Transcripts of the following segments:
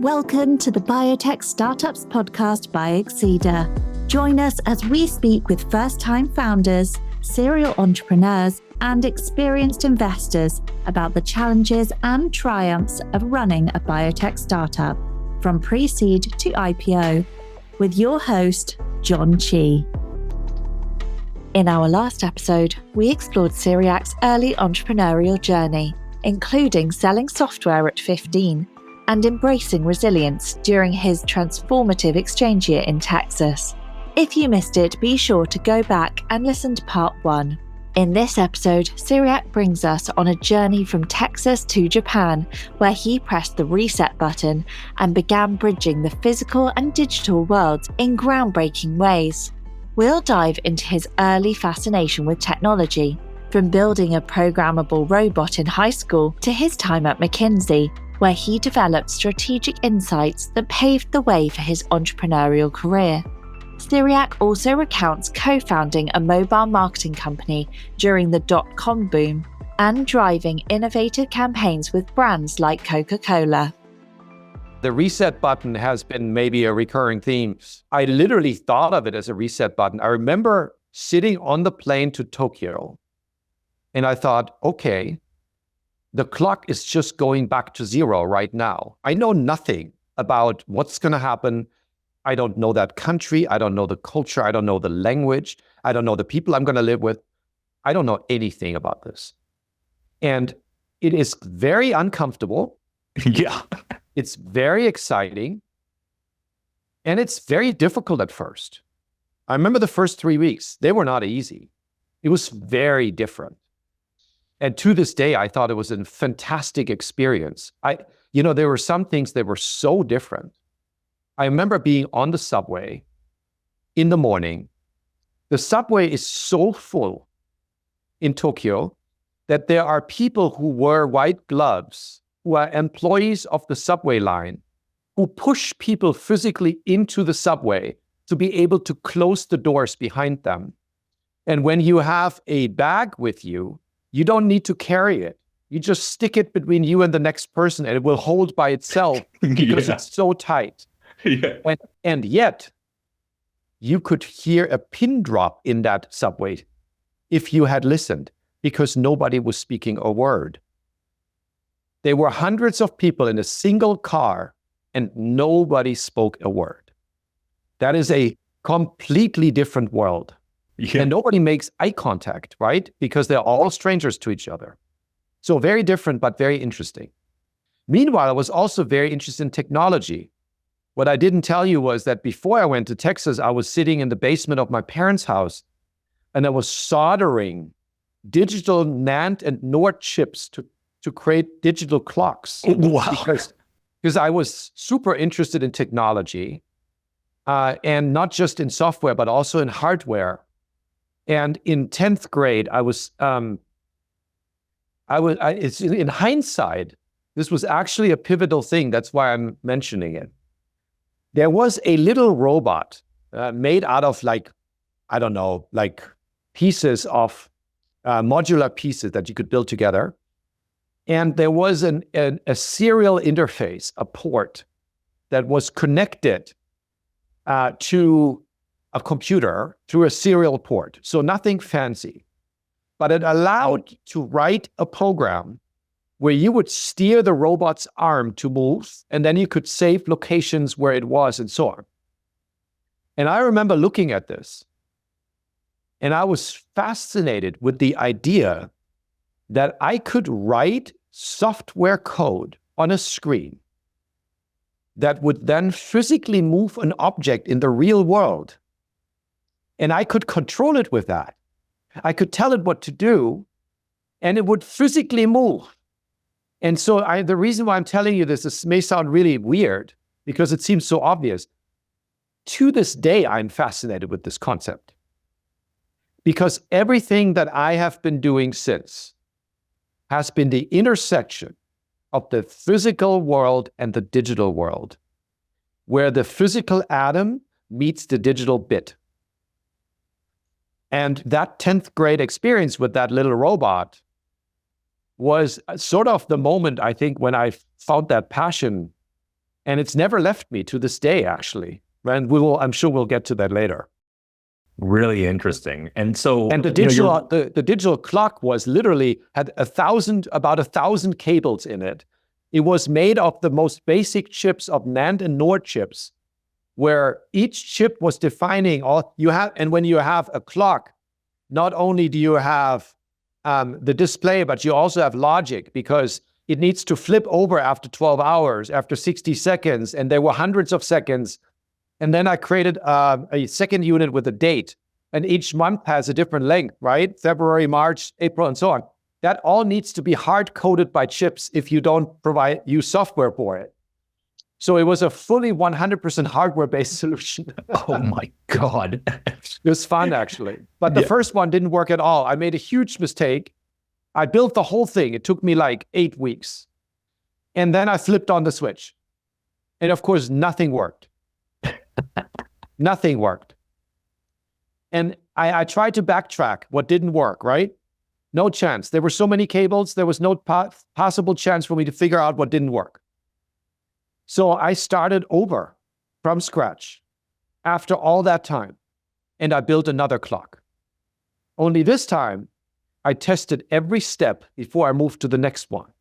Welcome to the Biotech Startups podcast by Exceeder. Join us as we speak with first-time founders, serial entrepreneurs, and experienced investors about the challenges and triumphs of running a biotech startup, from pre-seed to IPO, with your host, John Chi. In our last episode, we explored Cyriac's early entrepreneurial journey, including selling software at 15 and embracing resilience during his transformative exchange year in Texas. If you missed it, be sure to go back and listen to part 1. In this episode, Cyriac brings us on a journey from Texas to Japan, where he pressed the reset button and began bridging the physical and digital worlds in groundbreaking ways. We'll dive into his early fascination with technology, from building a programmable robot in high school to his time at McKinsey, where he developed strategic insights that paved the way for his entrepreneurial career. Cyriac also recounts co-founding a mobile marketing company during the dot-com boom and driving innovative campaigns with brands like Coca-Cola. The reset button has been maybe a recurring theme. I literally thought of it as a reset button. I remember sitting on the plane to Tokyo, and I thought, okay, the clock is just going back to zero right now. I know nothing about what's going to happen. I don't know that country. I don't know the culture. I don't know the language. I don't know the people I'm going to live with. I don't know anything about this. And it is very uncomfortable. Yeah. It's very exciting. And it's very difficult at first. I remember the first 3 weeks. They were not easy. It was very different. And to this day, I thought it was a fantastic experience. There were some things that were so different. I remember being on the subway in the morning. The subway is so full in Tokyo that there are people who wear white gloves, who are employees of the subway line, who push people physically into the subway to be able to close the doors behind them. And when you have a bag with you, you don't need to carry it. You just stick it between you and the next person and it will hold by itself because it's so tight. Yeah. And yet, you could hear a pin drop in that subway if you had listened, because nobody was speaking a word. There were hundreds of people in a single car and nobody spoke a word. That is a completely different world. Yeah. And nobody makes eye contact, right? Because they're all strangers to each other. So very different, but very interesting. Meanwhile, I was also very interested in technology. What I didn't tell you was that before I went to Texas, I was sitting in the basement of my parents' house and I was soldering digital NAND and NOR chips to create digital clocks. Wow. Because I was super interested in technology and not just in software, but also in hardware. And in 10th grade, it's in hindsight, this was actually a pivotal thing. That's why I'm mentioning it. There was a little robot made out of pieces of modular pieces that you could build together. And there was a serial interface, a port that was connected to a computer through a serial port. So nothing fancy, but it allowed to write a program where you would steer the robot's arm to move, and then you could save locations where it was and so on. And I remember looking at this, and I was fascinated with the idea that I could write software code on a screen that would then physically move an object in the real world. And I could control it with that. I could tell it what to do, and it would physically move. And so the reason why I'm telling you this may sound really weird because it seems so obvious. To this day, I'm fascinated with this concept. Because everything that I have been doing since has been the intersection of the physical world and the digital world, where the physical atom meets the digital bit. And that 10th grade experience with that little robot was sort of the moment, I think, when I found that passion And it's never left me to this day, actually. And I'm sure we'll get to that later. Really interesting. And so, and the digital clock was literally had about 1,000 cables in it. It was made of the most basic chips of NAND and NOR chips, where each chip was defining all you have. And when you have a clock, not only do you have the display, but you also have logic, because it needs to flip over after 12 hours, after 60 seconds, and there were hundreds of seconds. And then I created a second unit with a date, and each month has a different length, right? February, March, April, and so on. That all needs to be hard-coded by chips if you don't use software for it. So it was a fully 100% hardware-based solution. Oh my God. It was fun, actually. But the first one didn't work at all. I made a huge mistake. I built the whole thing. It took me like 8 weeks. And then I flipped on the switch. And of course, nothing worked. Nothing worked. And I tried to backtrack what didn't work, right? No chance. There were so many cables. There was no possible chance for me to figure out what didn't work. So I started over from scratch after all that time. And I built another clock. Only this time, I tested every step before I moved to the next one.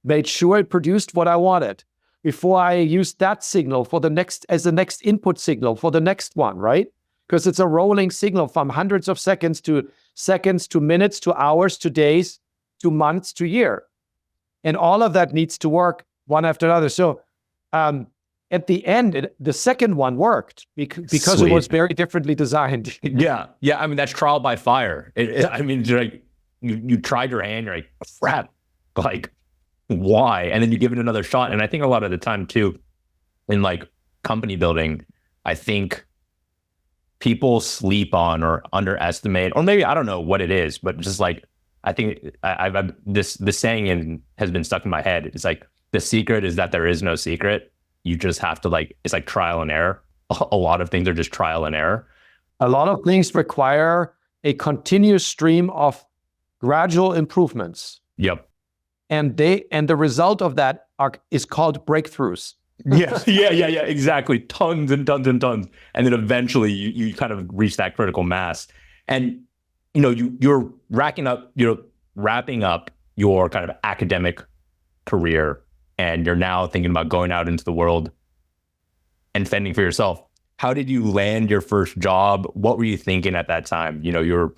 Made sure it produced what I wanted before I used that signal as the next input signal for the next one, right? Because it's a rolling signal from hundreds of seconds to minutes to hours to days to months to year. And all of that needs to work one after another. So at the end, the second one worked because it was very differently designed. Yeah. I mean, that's trial by fire. I mean, like you tried your hand, you're like, crap, like why? And then you give it another shot. And I think a lot of the time too, in like company building, I think people sleep on or underestimate, or maybe I don't know what it is, but just like, I think this saying has been stuck in my head. It's like, the secret is that there is no secret. You just have to it's like trial and error. A lot of things are just trial and error. A lot of things require a continuous stream of gradual improvements. Yep. And the result of that is called breakthroughs. Yeah, exactly. Tons and tons and tons. And then eventually you kind of reach that critical mass. And you're wrapping up your kind of academic career, and you're now thinking about going out into the world and fending for yourself. How did you land your first job? What were you thinking at that time? You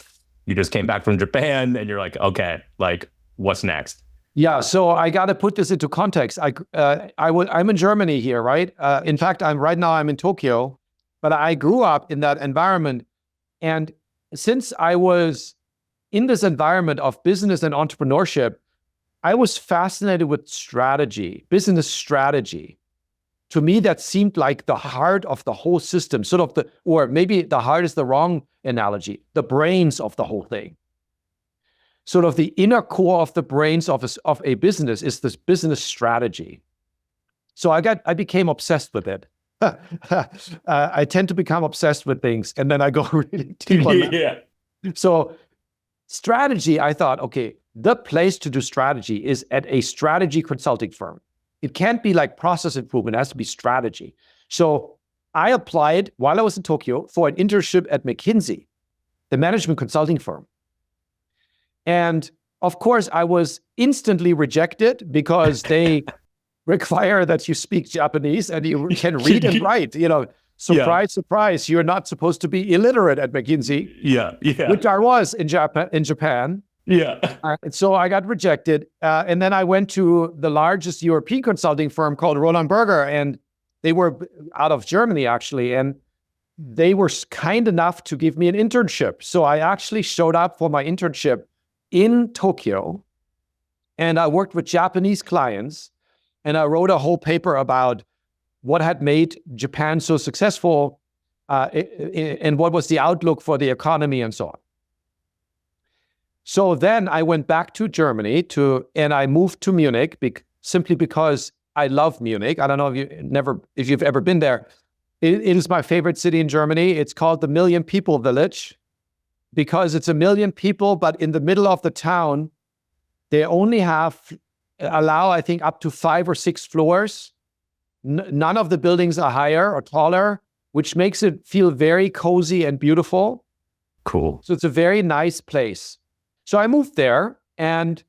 just came back from Japan and you're like, okay, like what's next? Yeah, so I got to put this into context. I'm in Germany here, right? In fact, I'm in Tokyo, but I grew up in that environment. And since I was in this environment of business and entrepreneurship, I was fascinated with strategy, business strategy. To me, that seemed like the heart of the whole system, or maybe the heart is the wrong analogy, the brains of the whole thing. Sort of the inner core of the brains of a business is this business strategy. So I became obsessed with it. I tend to become obsessed with things, and then I go really deep on that. Yeah. So strategy, I thought, okay, the place to do strategy is at a strategy consulting firm. It can't be like process improvement, it has to be strategy. So I applied while I was in Tokyo for an internship at McKinsey, the management consulting firm. And of course, I was instantly rejected because they require that you speak Japanese and you can read and write. Surprise, you're not supposed to be illiterate at McKinsey. Yeah. Which I was in Japan. Yeah. And so I got rejected. And then I went to the largest European consulting firm called Roland Berger, and they were out of Germany, actually. And they were kind enough to give me an internship. So I actually showed up for my internship in Tokyo, and I worked with Japanese clients, and I wrote a whole paper about what had made Japan so successful and what was the outlook for the economy and so on. So then I went back to Germany and I moved to Munich simply because I love Munich. I don't know if you've ever been there. It is my favorite city in Germany. It's called the Million People Village because it's 1 million people, but in the middle of the town, they only allow, I think, up to 5 or 6 floors. None of the buildings are higher or taller, which makes it feel very cozy and beautiful. Cool. So it's a very nice place. So I moved there and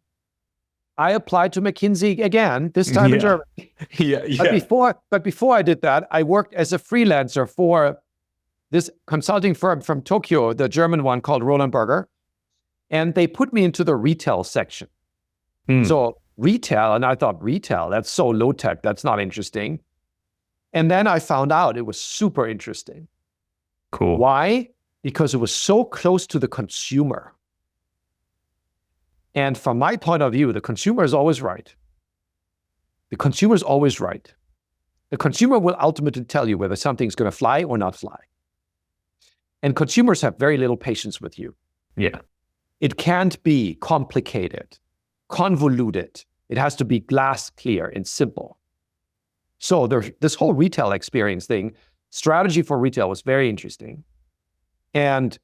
I applied to McKinsey again, this time in Germany. But before I did that, I worked as a freelancer for this consulting firm from Tokyo, the German one called Roland Berger. And they put me into the retail section. So retail, and I thought, retail, that's so low tech, that's not interesting. And then I found out it was super interesting. Cool. Why? Because it was so close to the consumer. And from my point of view, the consumer is always right. The consumer is always right. The consumer will ultimately tell you whether something's going to fly or not fly. And consumers have very little patience with you. Yeah. It can't be complicated, convoluted. It has to be glass clear and simple. So this whole retail experience thing, strategy for retail was very interesting. And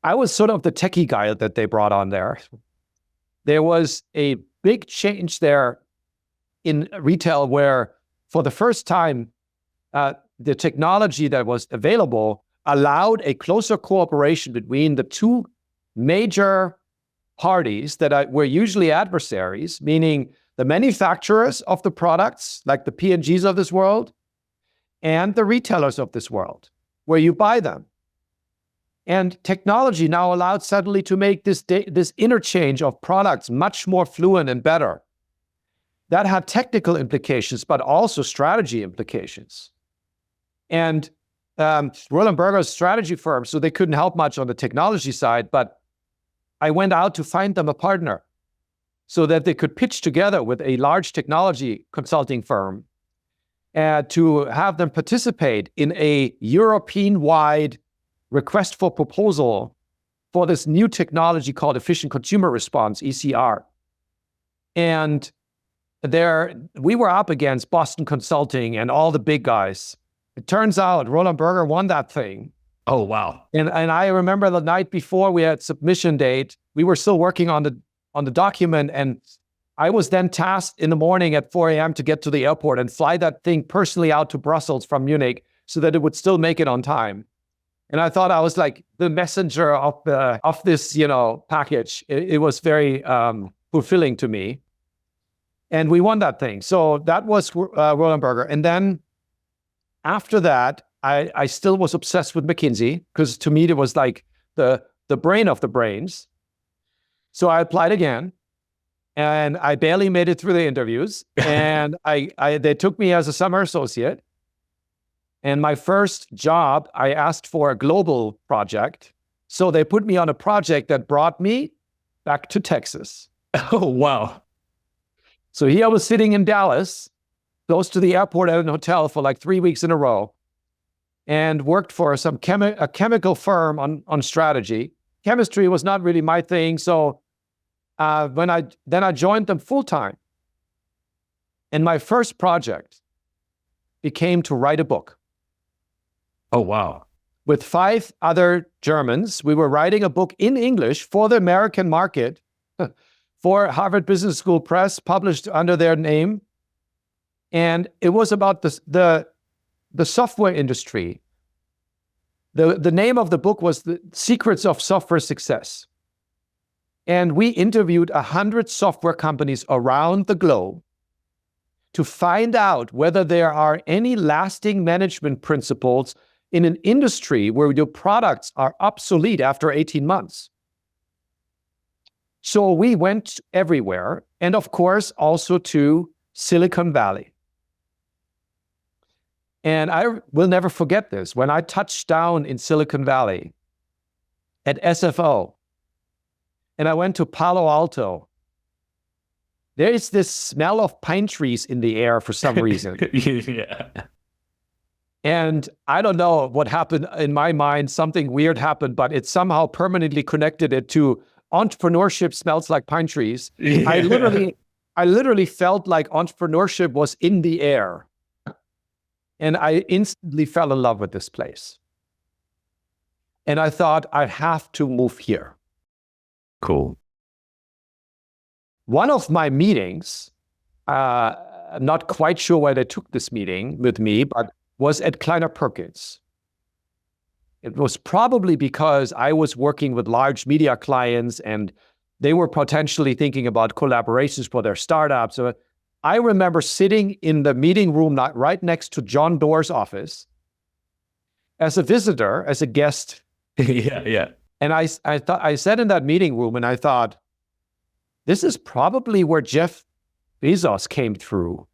I was sort of the techie guy that they brought on there. There was a big change there in retail where for the first time, the technology that was available allowed a closer cooperation between the two major parties that were usually adversaries, meaning the manufacturers of the products, like the P&Gs of this world, and the retailers of this world, where you buy them. And technology now allowed suddenly to make this interchange of products much more fluent and better. That had technical implications, but also strategy implications. And Roland Berger's strategy firm, so they couldn't help much on the technology side, but I went out to find them a partner so that they could pitch together with a large technology consulting firm to have them participate in a European-wide request for proposal for this new technology called efficient consumer response, ECR. And we were up against Boston Consulting and all the big guys. It turns out Roland Berger won that thing. Oh, wow. And I remember the night before we had submission date, we were still working on the document, and I was then tasked in the morning at 4 a.m. to get to the airport and fly that thing personally out to Brussels from Munich so that it would still make it on time. And I thought I was like the messenger of this, package. It was very fulfilling to me. And we won that thing. So that was Roland Berger. And then after that, I still was obsessed with McKinsey because to me, it was like the brain of the brains. So I applied again and I barely made it through the interviews. And they took me as a summer associate. And my first job, I asked for a global project. So they put me on a project that brought me back to Texas. Oh, wow. So here I was sitting in Dallas, close to the airport at an hotel for like 3 weeks in a row, and worked for a chemical firm on strategy. Chemistry was not really my thing. So when I joined them full time. And my first project became to write a book. Oh, wow. With 5 other Germans, we were writing a book in English for the American market, for Harvard Business School Press, published under their name. And it was about the software industry. The name of the book was The Secrets of Software Success. And we interviewed 100 software companies around the globe to find out whether there are any lasting management principles in an industry where your products are obsolete after 18 months. So we went everywhere, and of course, also to Silicon Valley. And I will never forget this. When I touched down in Silicon Valley at SFO, and I went to Palo Alto, there is this smell of pine trees in the air for some reason. Yeah. And I don't know what happened in my mind. Something weird happened, but it somehow permanently connected it to entrepreneurship smells like pine trees. Yeah. I literally felt like entrepreneurship was in the air. And I instantly fell in love with this place. And I thought, I have to move here. Cool. One of my meetings, I'm not quite sure why they took this meeting with me, but was at Kleiner Perkins. It was probably because I was working with large media clients and they were potentially thinking about collaborations for their startups. So I remember sitting in the meeting room right next to John Doerr's office as a visitor, as a guest. Yeah. And I sat in that meeting room and I thought, this is probably where Jeff Bezos came through,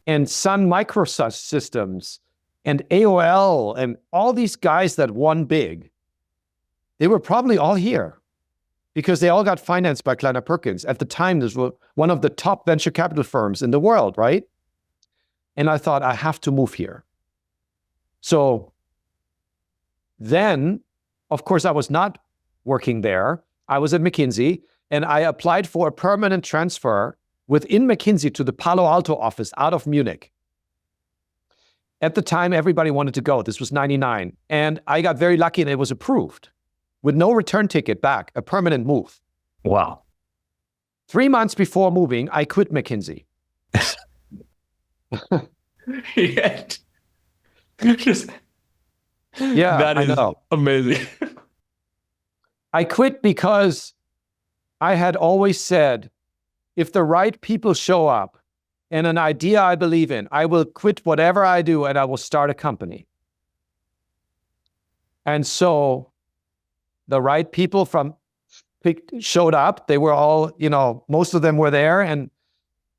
and Sun Microsystems and AOL and all these guys that won big. They were probably all here because they all got financed by Kleiner Perkins. At the time, this was one of the top venture capital firms in the world, right? And I thought, I have to move here. So then, of course, I was not working there. I was at McKinsey, and I applied for a permanent transfer within McKinsey to the Palo Alto office out of Munich. At the time, everybody wanted to go. This was 99. And I got very lucky and it was approved with no return ticket back, a permanent move. Wow. 3 months before moving, I quit McKinsey. Yeah. Yeah, that is amazing. I quit because I had always said, if the right people show up and an idea I believe in, I will quit whatever I do and I will start a company. And so the right people showed up. They were all, most of them were there, and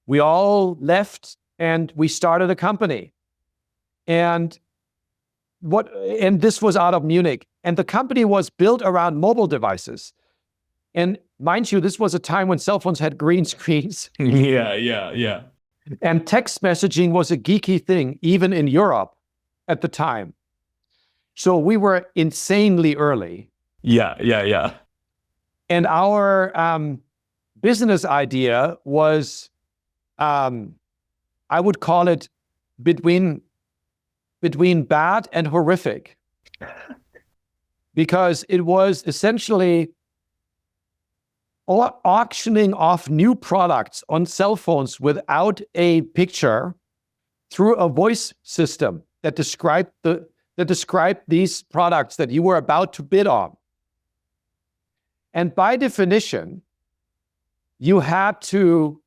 we all left and we started a company. And this was out of Munich. And the company was built around mobile devices. And mind you, this was a time when cell phones had green screens. Yeah. And text messaging was a geeky thing, even in Europe at the time. So we were insanely early. Yeah. And our business idea was, I would call it between bad and horrific. Because it was essentially auctioning off new products on cell phones without a picture through a voice system that described these products that you were about to bid on. And by definition, you had to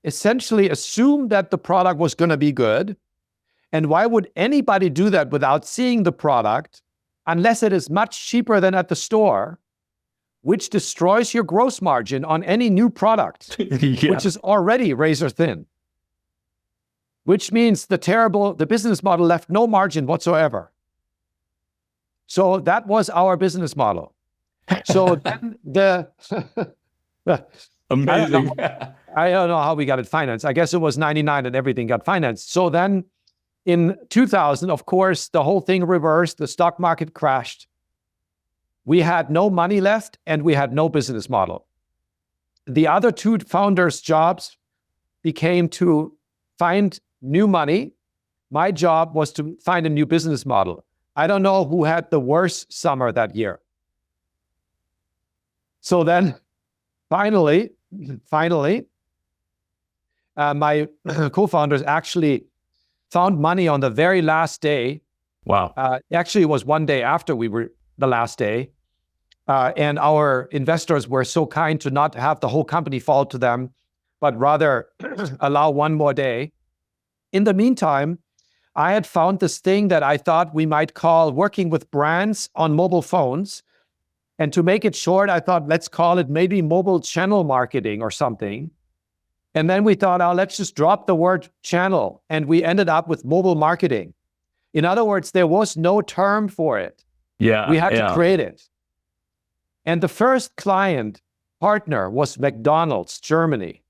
essentially assume that the product was going to be good. And why would anybody do that without seeing the product unless it is much cheaper than at the store, which destroys your gross margin on any new product, which is already razor thin, which means the business model left no margin whatsoever. So that was our business model. So then amazing. I don't know how we got it financed. I guess it was 99 and everything got financed. So then in 2000, of course, the whole thing reversed. The stock market crashed. We had no money left and we had no business model. The other two founders' jobs became to find new money. My job was to find a new business model. I don't know who had the worst summer that year. So then finally, my co-founders actually found money on the very last day. Wow. Actually, it was one day after we were the last day. And our investors were so kind to not have the whole company fall to them, but rather allow one more day. In the meantime, I had found this thing that I thought we might call working with brands on mobile phones. And to make it short, I thought, let's call it maybe mobile channel marketing or something. And then we thought, let's just drop the word channel. And we ended up with mobile marketing. In other words, there was no term for it. Yeah. We had to create it. And the first client partner was McDonald's, Germany.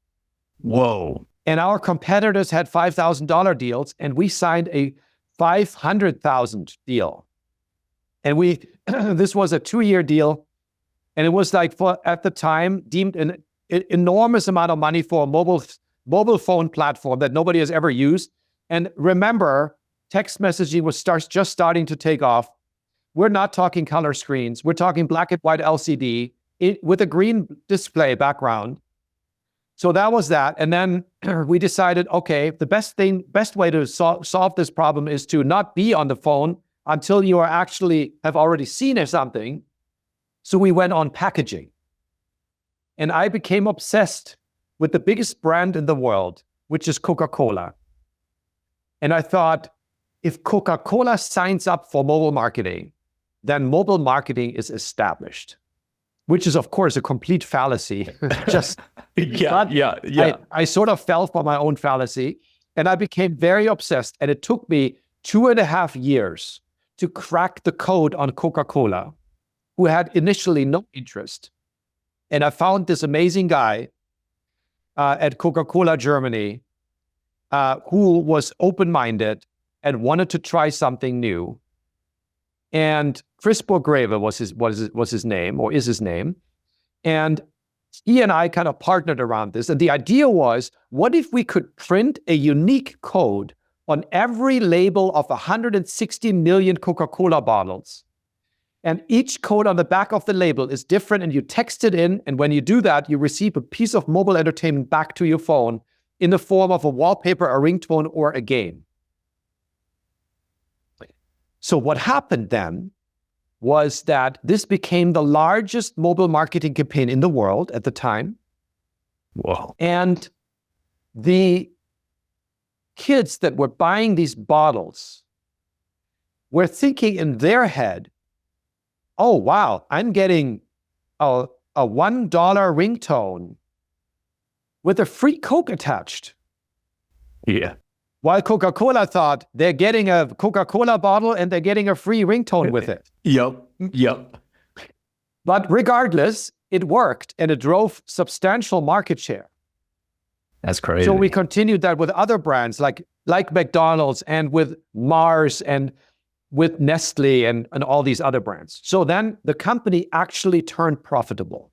Whoa. And our competitors had $5,000 deals, and we signed a $500,000 deal. And this was a 2-year deal. And it was at the time, deemed an enormous amount of money for a mobile phone platform that nobody has ever used. And remember, text messaging was just starting to take off. We're not talking color screens. We're talking black and white LCD with a green display background. So that was that. And then we decided, okay, the best way to solve this problem is to not be on the phone until you are actually have already seen something. So we went on packaging. And I became obsessed with the biggest brand in the world, which is Coca-Cola. And I thought, if Coca-Cola signs up for mobile marketing, then mobile marketing is established, which is, of course, a complete fallacy. Just I sort of fell for my own fallacy, and I became very obsessed. And it took me 2.5 years to crack the code on Coca-Cola, who had initially no interest. And I found this amazing guy at Coca-Cola Germany who was open-minded and wanted to try something new. And Chris Borgreve was his name, or is his name. And he and I kind of partnered around this. And the idea was, what if we could print a unique code on every label of 160 million Coca-Cola bottles? And each code on the back of the label is different, and you text it in. And when you do that, you receive a piece of mobile entertainment back to your phone in the form of a wallpaper, a ringtone, or a game. So what happened then was that this became the largest mobile marketing campaign in the world at the time. Wow. And the kids that were buying these bottles were thinking in their head, oh, wow, I'm getting a $1 ringtone with a free Coke attached. Yeah. While Coca-Cola thought they're getting a Coca-Cola bottle and they're getting a free ringtone with it. Yep. But regardless, it worked and it drove substantial market share. That's crazy. So we continued that with other brands like McDonald's and with Mars and with Nestle and all these other brands. So then the company actually turned profitable.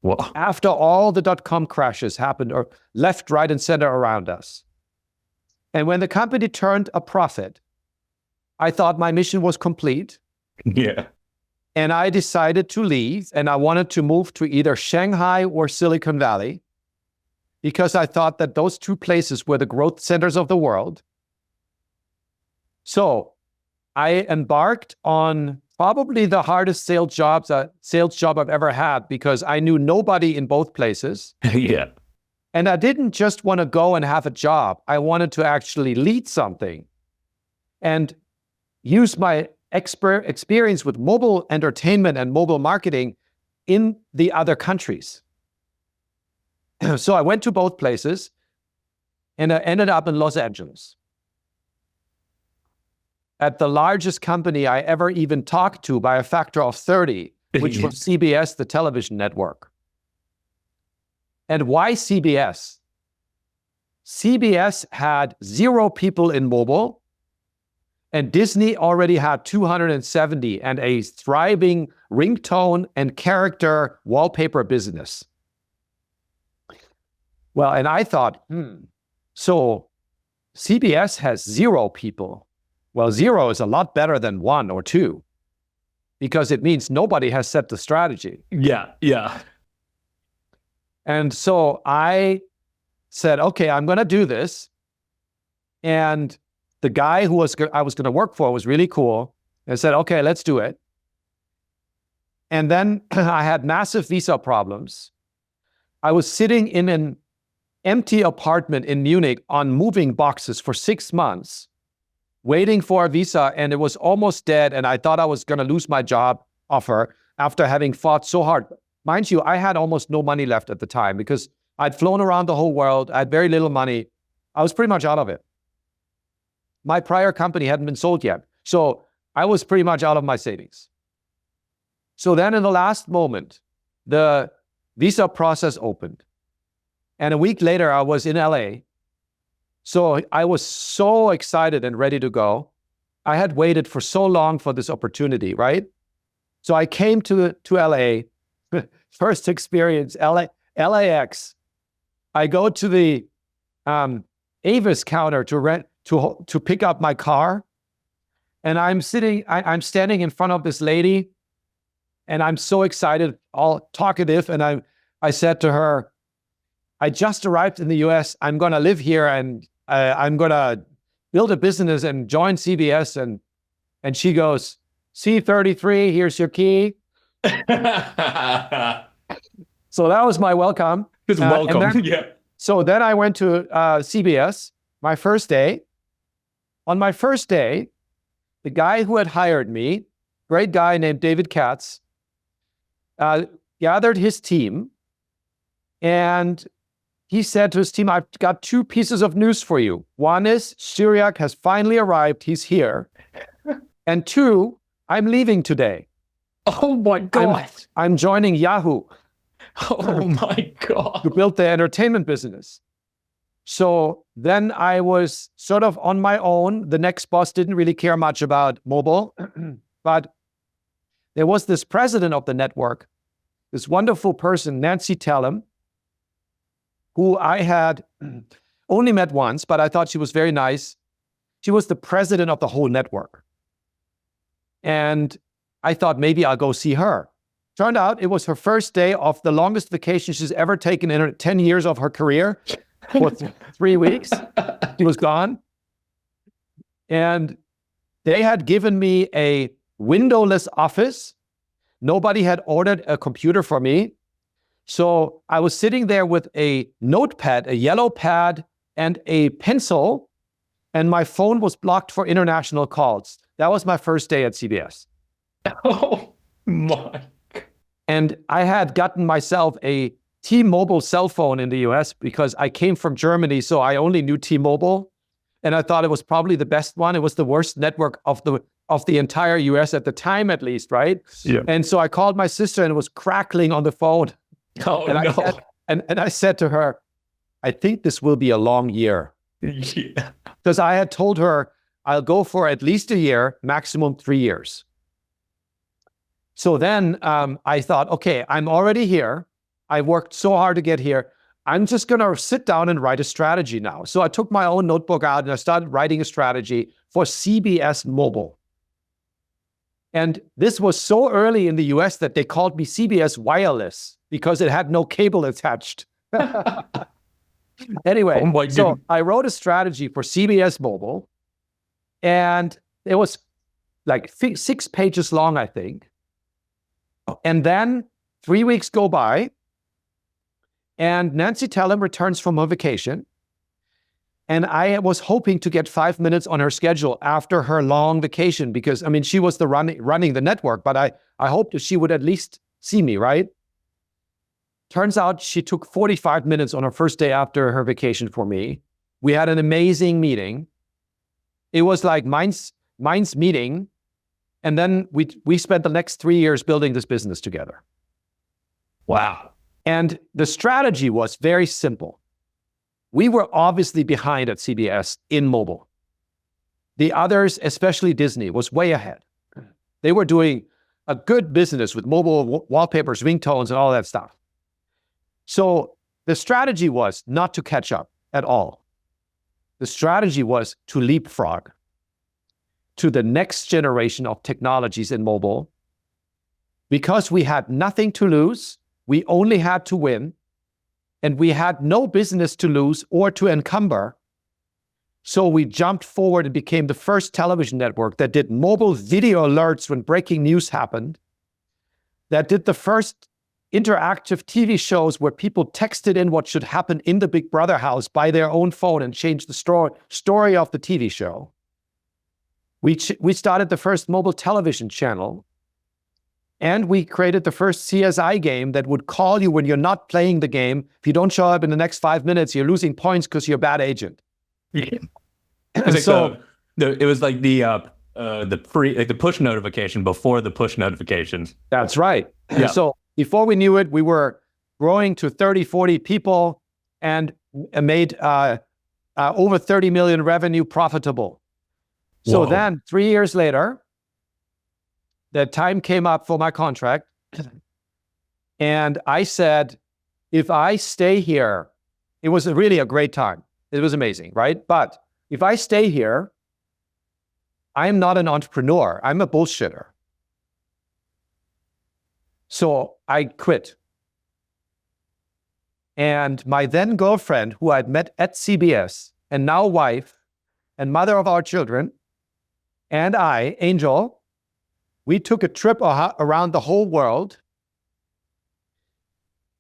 Wow. After all the dot-com crashes happened or left, right, and center around us. And when the company turned a profit, I thought my mission was complete. Yeah. And I decided to leave, and I wanted to move to either Shanghai or Silicon Valley because I thought that those two places were the growth centers of the world. So I embarked on probably the hardest sales job I've ever had because I knew nobody in both places. Yeah. And I didn't just want to go and have a job. I wanted to actually lead something and use my experience with mobile entertainment and mobile marketing in the other countries. So I went to both places and I ended up in Los Angeles at the largest company I ever even talked to by a factor of 30, which was CBS, the television network. And why CBS? CBS had 0 people in mobile, and Disney already had 270 and a thriving ringtone and character wallpaper business. Well, and I thought, so CBS has 0 people. Well, 0 is a lot better than 1 or 2 because it means nobody has set the strategy. Yeah. And so I said, okay, I'm going to do this. And the guy who I was going to work for was really cool. I said, okay, let's do it. And then I had massive visa problems. I was sitting in an empty apartment in Munich on moving boxes for 6 months, waiting for a visa, and it was almost dead. And I thought I was going to lose my job offer after having fought so hard. Mind you, I had almost no money left at the time because I'd flown around the whole world. I had very little money. I was pretty much out of it. My prior company hadn't been sold yet. So I was pretty much out of my savings. So then in the last moment, the visa process opened. And a week later, I was in LA. So I was so excited and ready to go. I had waited for so long for this opportunity, right? So I came to LA. First experience, LAX. I go to the Avis counter to pick up my car, and I'm standing in front of this lady, and I'm so excited, all talkative, and I said to her, I just arrived in the US. I'm going to live here and I'm going to build a business and join CBS. And she goes, C33, here's your key. So that was my welcome. Just welcome. Then, yeah. So then I went to CBS, my first day. On my first day, the guy who had hired me, great guy named David Katz, gathered his team. And he said to his team, I've got 2 pieces of news for you. One is Cyriac has finally arrived. He's here. And 2, I'm leaving today. Oh my God. I'm joining Yahoo. Oh my God. To build the entertainment business. So then I was sort of on my own. The next boss didn't really care much about mobile, but there was this president of the network, this wonderful person, Nancy Tellem, who I had only met once, but I thought she was very nice. She was the president of the whole network. And I thought maybe I'll go see her. Turned out it was her first day of the longest vacation she's ever taken in her 10 years of her career. For 3 weeks, she was gone. And they had given me a windowless office. Nobody had ordered a computer for me. So I was sitting there with a notepad, a yellow pad, and a pencil, and my phone was blocked for international calls. That was my first day at CBS. Oh my. And I had gotten myself a T-Mobile cell phone in the US because I came from Germany, so I only knew T-Mobile. And I thought it was probably the best one. It was the worst network of the entire US at the time, at least, right? Yeah. And so I called my sister and it was crackling on the phone. Oh, and I said to her, I think this will be a long year. Yeah. Because I had told her I'll go for at least a year, maximum 3 years. So then I thought, okay, I'm already here. I worked so hard to get here. I'm just going to sit down and write a strategy now. So I took my own notebook out and I started writing a strategy for CBS Mobile. And this was so early in the US that they called me CBS Wireless because it had no cable attached. Anyway, so I wrote a strategy for CBS Mobile and it was like 6 pages long, I think. And then 3 weeks go by and Nancy Tellem returns from her vacation. And I was hoping to get 5 minutes on her schedule after her long vacation because, I mean, she was the running the network, but I hoped that she would at least see me, right? Turns out she took 45 minutes on her first day after her vacation for me. We had an amazing meeting. It was like Mainz meeting. And then we spent the next 3 years building this business together. Wow. And the strategy was very simple. We were obviously behind at CBS in mobile. The others, especially Disney, was way ahead. They were doing a good business with mobile wallpapers, ringtones, and all that stuff. So the strategy was not to catch up at all. The strategy was to leapfrog to the next generation of technologies in mobile. Because we had nothing to lose, we only had to win, and we had no business to lose or to encumber. So we jumped forward and became the first television network that did mobile video alerts when breaking news happened, that did the first interactive TV shows where people texted in what should happen in the Big Brother house by their own phone and changed the story of the TV show. We started the first mobile television channel, and we created the first CSI game that would call you when you're not playing the game. If you don't show up in the next 5 minutes, you're losing points because you're a bad agent. Yeah. It was like the push notification before the push notifications. That's right. Yeah. So before we knew it, we were growing to 30, 40 people and made over 30 million revenue profitable. So then 3 years later, the time came up for my contract. And I said, if I stay here, it was really a great time. It was amazing, right? But if I stay here, I'm not an entrepreneur. I'm a bullshitter. So I quit. And my then girlfriend, who I'd met at CBS, and now wife and mother of our children, and I, Angel, we took a trip around the whole world.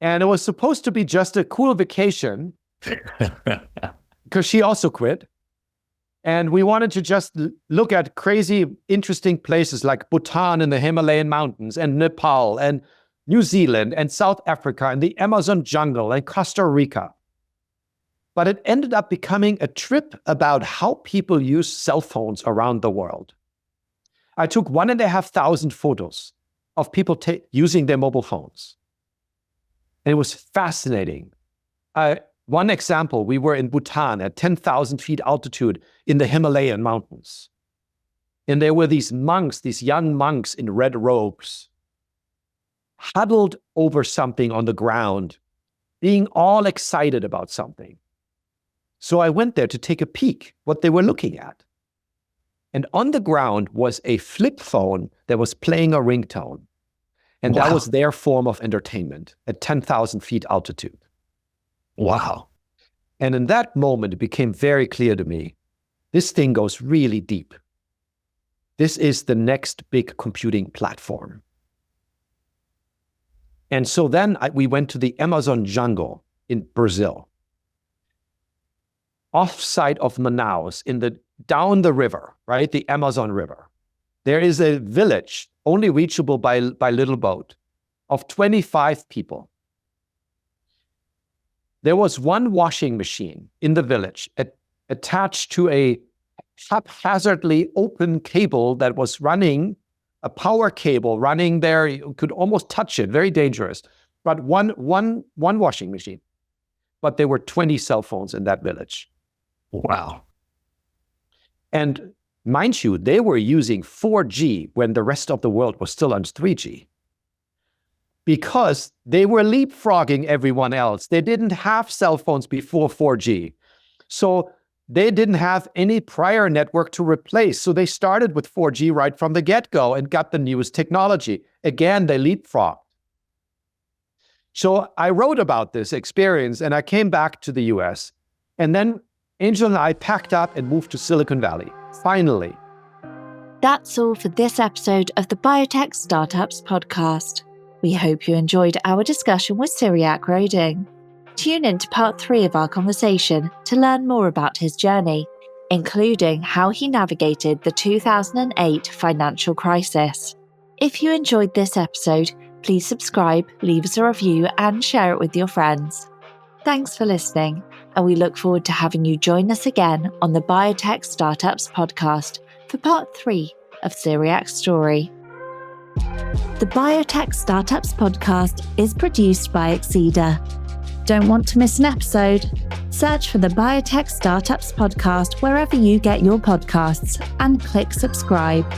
And it was supposed to be just a cool vacation because she also quit. And we wanted to just look at crazy, interesting places like Bhutan in the Himalayan mountains, and Nepal, and New Zealand, and South Africa, and the Amazon jungle, and Costa Rica. But it ended up becoming a trip about how people use cell phones around the world. I took 1,500 photos of people using their mobile phones. And it was fascinating. One example, we were in Bhutan at 10,000 feet altitude in the Himalayan mountains. And there were these monks, these young monks in red robes, huddled over something on the ground, being all excited about something. So I went there to take a peek what they were looking at. And on the ground was a flip phone that was playing a ringtone. And that was their form of entertainment at 10,000 feet altitude. Wow. And in that moment, it became very clear to me, this thing goes really deep. This is the next big computing platform. And so then we went to the Amazon jungle in Brazil, offside of Manaus, down the river, right? The Amazon River. There is a village only reachable by little boat of 25 people. There was one washing machine in the village attached to a haphazardly open cable that was running, a power cable running there. You could almost touch it, very dangerous. But one washing machine. But there were 20 cell phones in that village. Wow. And mind you, they were using 4G when the rest of the world was still on 3G. Because they were leapfrogging everyone else. They didn't have cell phones before 4G. So they didn't have any prior network to replace. So they started with 4G right from the get-go and got the newest technology. Again, they leapfrogged. So I wrote about this experience and I came back to the US. And then Angel and I packed up and moved to Silicon Valley. Finally. That's all for this episode of the Biotech Startups podcast. We hope you enjoyed our discussion with Cyriac Roeding. Tune in to part 3 of our conversation to learn more about his journey, including how he navigated the 2008 financial crisis. If you enjoyed this episode, please subscribe, leave us a review, and share it with your friends. Thanks for listening, and we look forward to having you join us again on the Biotech Startups podcast for part 3 of Cyriac's story. The Biotech Startups podcast is produced by Exceeder. Don't want to miss an episode? Search for the Biotech Startups podcast wherever you get your podcasts and click subscribe.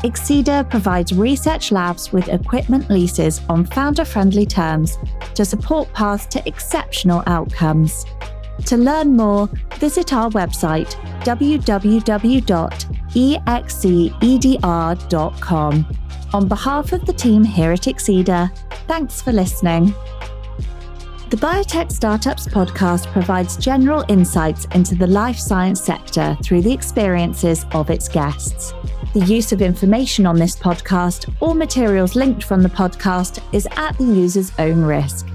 Exceeder provides research labs with equipment leases on founder-friendly terms to support paths to exceptional outcomes. To learn more, visit our website www.exceeder.com. On behalf of the team here at Exceeder, thanks for listening. The Biotech Startups podcast provides general insights into the life science sector through the experiences of its guests. The use of information on this podcast or materials linked from the podcast is at the user's own risk.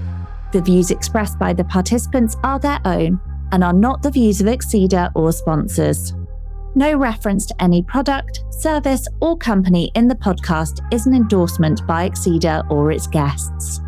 The views expressed by the participants are their own and are not the views of Exceeder or sponsors. No reference to any product, service, or company in the podcast is an endorsement by Exceeder or its guests.